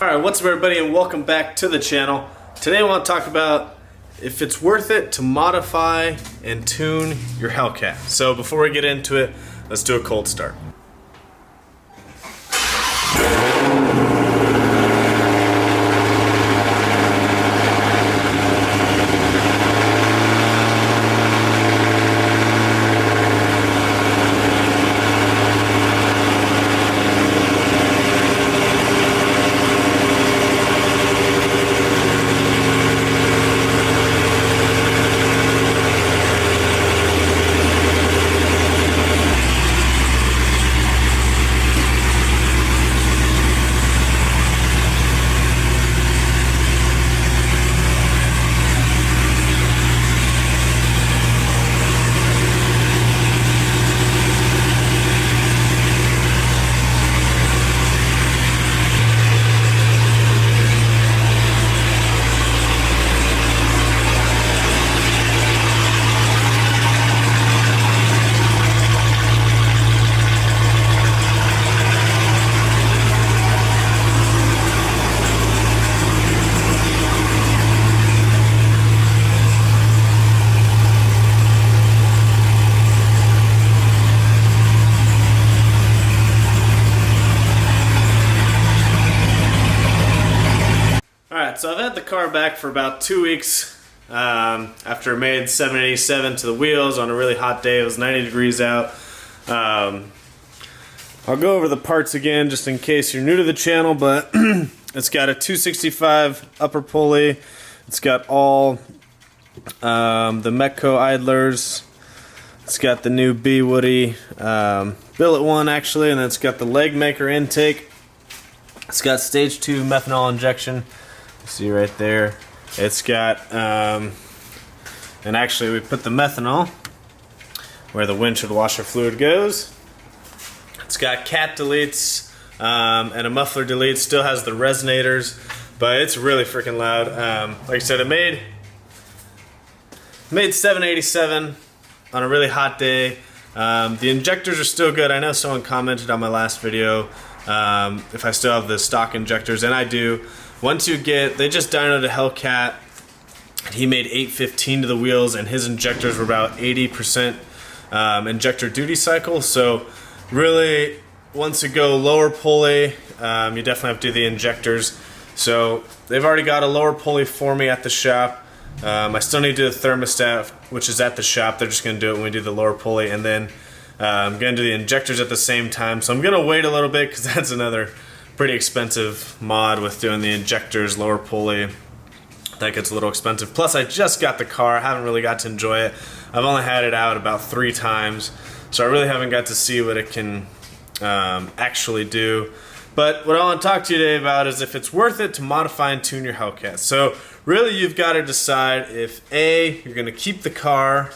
Alright, what's up everybody and welcome back to the channel. Today I want to talk about if it's worth it to modify and tune your Hellcat. So before we get into it, let's do a cold start. So I've had the car back for about 2 weeks after I made 787 to the wheels on a really hot day. It was 90 degrees out. I'll go over the parts again just in case you're new to the channel, but it's got a 265 upper pulley. It's got all the Metco idlers. It's got the new B Woody billet one actually, and then it's got the leg maker intake. It's got stage 2 methanol injection. See right there, it's got, and actually we put the methanol where the windshield washer fluid goes. It's got cat deletes and a muffler delete. Still has the resonators, but it's really freaking loud. Like I said, it made 787 on a really hot day. The injectors are still good. I know someone commented on my last video if I still have the stock injectors, and I do. Once you get, they just dynoed a Hellcat. He made 815 to the wheels, and his injectors were about 80% injector duty cycle. So really, once you go lower pulley, you definitely have to do the injectors. So they've already got a lower pulley for me at the shop. I still need to do the thermostat, which is at the shop. They're just going to do it when we do the lower pulley, and then I'm going to do the injectors at the same time. So I'm going to wait a little bit because that's another pretty expensive mod with doing the injectors, lower pulley. That gets a little expensive. Plus I just got the car, I haven't really got to enjoy it. I've only had it out about 3 times, so I really haven't got to see what it can actually do. But what I want to talk to you today about is if it's worth it to modify and tune your Hellcat. So really you've got to decide if A, you're going to keep the car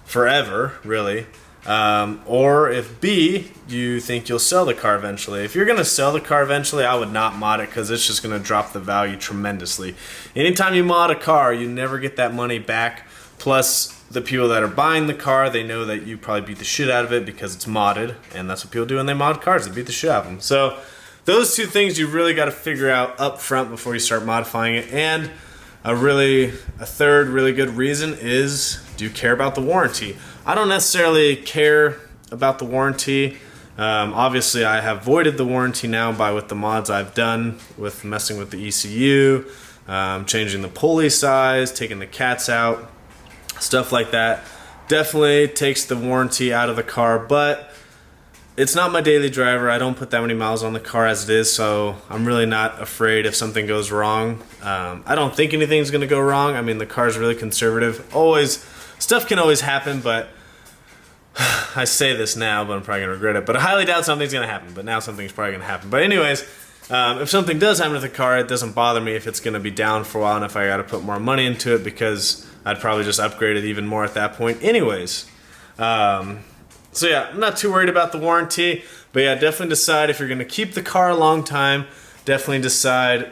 forever, really, or if B, you think you'll sell the car eventually. If you're going to sell the car eventually, I would not mod it because it's just going to drop the value tremendously. Anytime you mod a car, you never get that money back. Plus, the people that are buying the car, they know that you probably beat the shit out of it because it's modded, and that's what people do when they mod cars, they beat the shit out of them. So those two things you've really got to figure out up front before you start modifying it. And a third really good reason is, do you care about the warranty? I don't necessarily care about the warranty. Obviously I have voided the warranty now with the mods I've done with messing with the ECU, changing the pulley size, taking the cats out, stuff like that. Definitely takes the warranty out of the car, but it's not my daily driver. I don't put that many miles on the car as it is, so I'm really not afraid if something goes wrong. I don't think anything's gonna go wrong. I mean, the car's really conservative. Stuff can always happen, but I say this now, but I'm probably gonna regret it. But I highly doubt something's gonna happen, but now something's probably gonna happen. But anyways, if something does happen to the car, it doesn't bother me if it's gonna be down for a while and if I gotta put more money into it, because I'd probably just upgrade it even more at that point anyways. So yeah, I'm not too worried about the warranty, but yeah, definitely decide if you're gonna keep the car a long time. Definitely decide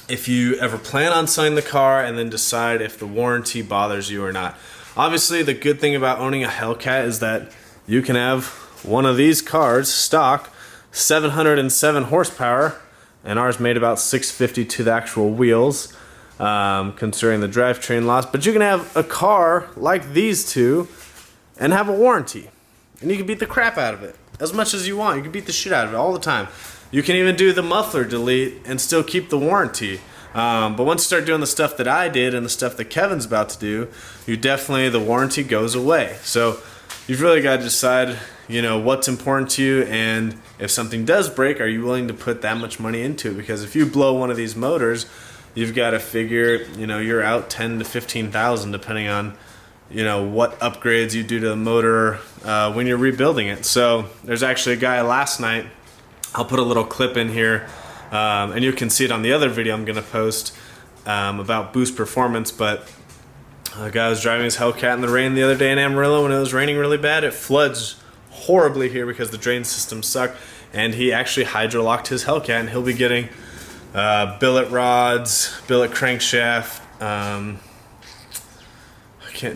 if you ever plan on selling the car, and then decide if the warranty bothers you or not. Obviously, the good thing about owning a Hellcat is that you can have one of these cars, stock, 707 horsepower, and ours made about $650 to the actual wheels, considering the drivetrain loss. But you can have a car like these two and have a warranty, and you can beat the crap out of it as much as you want. You can beat the shit out of it all the time. You can even do the muffler delete and still keep the warranty. But once you start doing the stuff that I did and the stuff that Kevin's about to do, the warranty goes away. So you've really got to decide, you know, what's important to you, and if something does break, are you willing to put that much money into it? Because if you blow one of these motors, you've got to figure, you know, you're out 10 to 15,000 depending on, you know, what upgrades you do to the motor when you're rebuilding it. So there's actually a guy last night, I'll put a little clip in here, and you can see it on the other video I'm going to post about boost performance. But a guy was driving his Hellcat in the rain the other day in Amarillo when it was raining really bad. It floods horribly here because the drain systems suck, and he actually hydrolocked his Hellcat, and he'll be getting billet rods, billet crankshaft,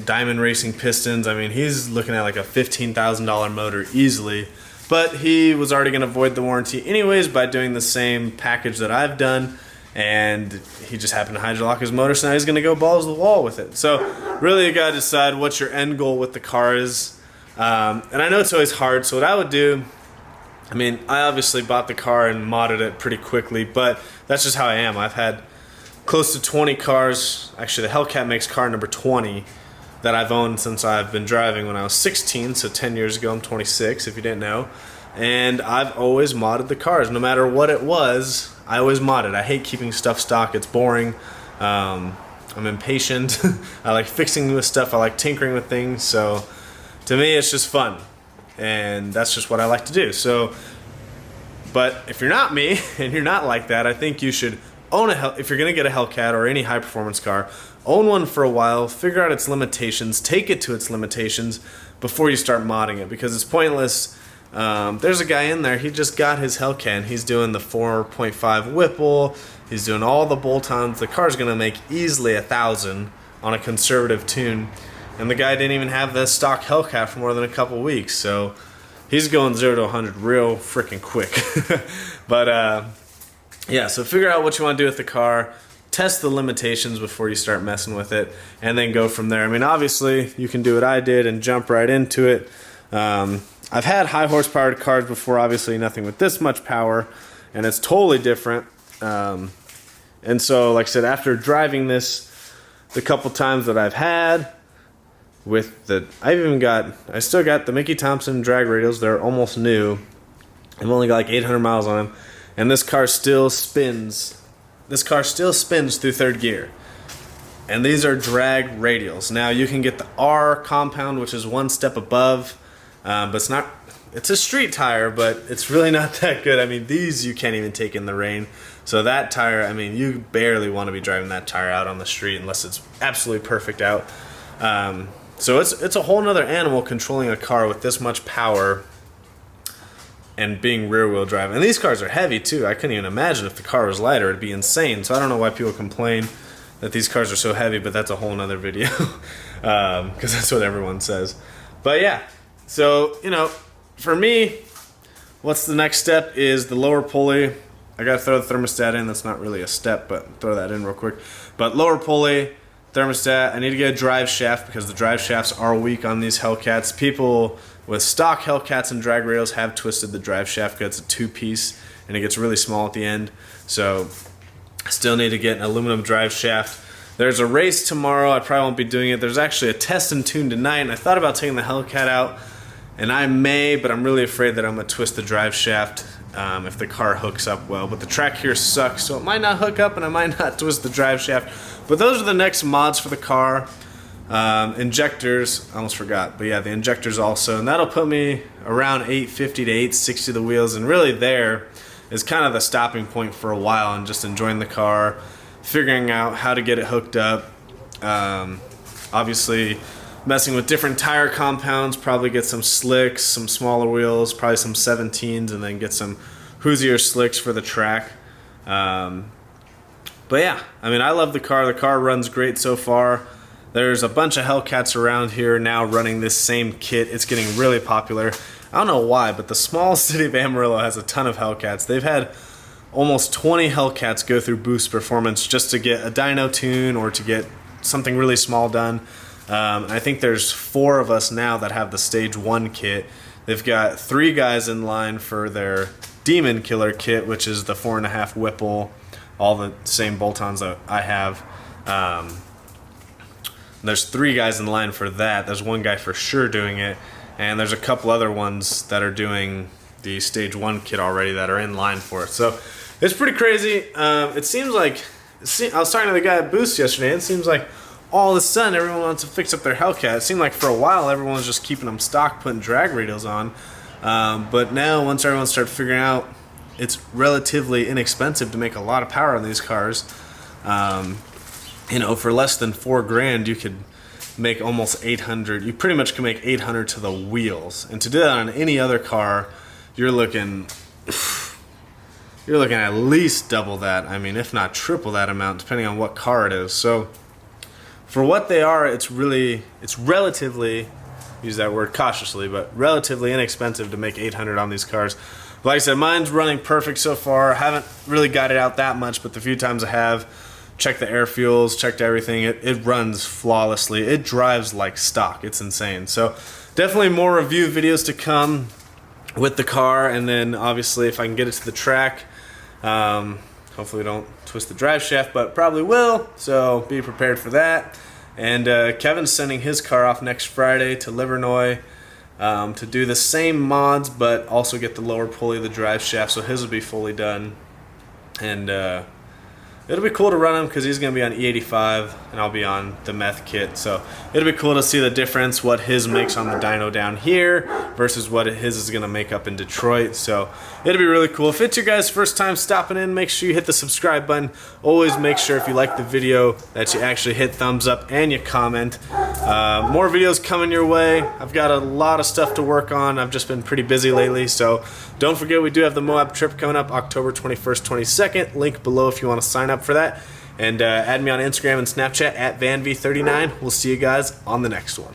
diamond racing pistons. I mean, he's looking at like a $15,000 motor easily. But he was already going to void the warranty anyways by doing the same package that I've done, and he just happened to hydrolock his motor, so now he's going to go balls to the wall with it. So really you got to decide what your end goal with the car is. And I know it's always hard, so what I would do, I mean, I obviously bought the car and modded it pretty quickly, but that's just how I am. I've had close to 20 cars. Actually, the Hellcat makes car number 20 that I've owned since I've been driving when I was 16, so 10 years ago. I'm 26, if you didn't know. And I've always modded the cars. No matter what it was, I always modded. I hate keeping stuff stock. It's boring. I'm impatient. I like fixing with stuff. I like tinkering with things. So to me, it's just fun. And that's just what I like to do. So, but if you're not me, and you're not like that, I think you should own if you're going to get a Hellcat or any high-performance car, own one for a while, figure out its limitations, take it to its limitations before you start modding it, because it's pointless. There's a guy in there, he just got his Hellcat, and he's doing the 4.5 Whipple, he's doing all the bolt-ons. The car's going to make easily 1,000 on a conservative tune, and the guy didn't even have the stock Hellcat for more than a couple weeks, so he's going 0 to 100 real freaking quick. But yeah, so figure out what you want to do with the car, test the limitations before you start messing with it, and then go from there. I mean, obviously, you can do what I did and jump right into it. I've had high horsepower cars before, obviously nothing with this much power, and it's totally different. And so, like I said, after driving this the couple times that I've had, with the, I still got the Mickey Thompson drag radials. They're almost new. I've only got like 800 miles on them. And this car still spins. This car still spins through third gear. And these are drag radials. Now you can get the R compound, which is one step above, but it's a street tire, but it's really not that good. I mean, these you can't even take in the rain. So that tire, I mean, you barely want to be driving that tire out on the street unless it's absolutely perfect out. So it's a whole nother animal controlling a car with this much power and being rear-wheel drive. And these cars are heavy too. I couldn't even imagine if the car was lighter. It'd be insane. So I don't know why people complain that these cars are so heavy, but that's a whole nother video, because that's what everyone says. But yeah, so, you know, for me, what's the next step is the lower pulley. I gotta throw the thermostat in. That's not really a step, but throw that in real quick. But lower pulley, thermostat, I need to get a drive shaft because the drive shafts are weak on these Hellcats. People with stock Hellcats and drag radials have twisted the drive shaft because it's a two-piece and it gets really small at the end. So I still need to get an aluminum drive shaft. There's a race tomorrow. I probably won't be doing it. There's actually a test and tune tonight, and I thought about taking the Hellcat out, and I may, but I'm really afraid that I'm going to twist the drive shaft if the car hooks up well. But the track here sucks, so it might not hook up and I might not twist the drive shaft. But those are the next mods for the car. Injectors, I almost forgot, but yeah, the injectors also, and that'll put me around 850 to 860 the wheels, and really there is kind of the stopping point for a while and just enjoying the car, figuring out how to get it hooked up. Obviously messing with different tire compounds, probably get some slicks, some smaller wheels, probably some 17s, and then get some Hoosier slicks for the track. But yeah, I mean, I love the car. The car runs great so far. There's a bunch of Hellcats around here now running this same kit. It's getting really popular. I don't know why, but the small city of Amarillo has a ton of Hellcats. They've had almost 20 Hellcats go through Boost Performance just to get a dyno tune or to get something really small done. I think there's 4 of us now that have the Stage 1 kit. They've got 3 guys in line for their Demon Killer kit, which is the 4.5 Whipple, all the same bolt-ons that I have. There's 3 guys in line for that. There's 1 guy for sure doing it, and there's a couple other ones that are doing the Stage 1 kit already that are in line for it. So it's pretty crazy. It seems like, I was talking to the guy at Boost yesterday, and it seems like all of a sudden everyone wants to fix up their Hellcat. It seemed like for a while everyone was just keeping them stock, putting drag radials on. But now once everyone started figuring out it's relatively inexpensive to make a lot of power on these cars, you know, for less than $4 grand you could make almost 800. You pretty much can make 800 to the wheels. And to do that on any other car, you're looking at least double that. I mean, if not triple that amount, depending on what car it is. So for what they are, it's relatively, use that word cautiously, but relatively inexpensive to make 800 on these cars. Like I said, mine's running perfect so far. I haven't really got it out that much, but the few times I have, checked the air fuels, checked everything, it runs flawlessly. It drives like stock. It's insane. So definitely more review videos to come with the car, and then obviously if I can get it to the track, hopefully we don't twist the drive shaft, but probably will, so be prepared for that. And Kevin's sending his car off next Friday to Livernois to do the same mods, but also get the lower pulley of the drive shaft, so his will be fully done. And it'll be cool to run him because he's going to be on E85 and I'll be on the meth kit. So it'll be cool to see the difference, what his makes on the dyno down here versus what his is going to make up in Detroit. So it'll be really cool. If it's your guys' first time stopping in, make sure you hit the subscribe button. Always make sure if you like the video that you actually hit thumbs up and you comment. More videos coming your way. I've got a lot of stuff to work on. I've just been pretty busy lately. So don't forget, we do have the Moab trip coming up October 21st, 22nd. Link below if you want to sign up for that. And add me on Instagram and Snapchat at VanV39. We'll see you guys on the next one.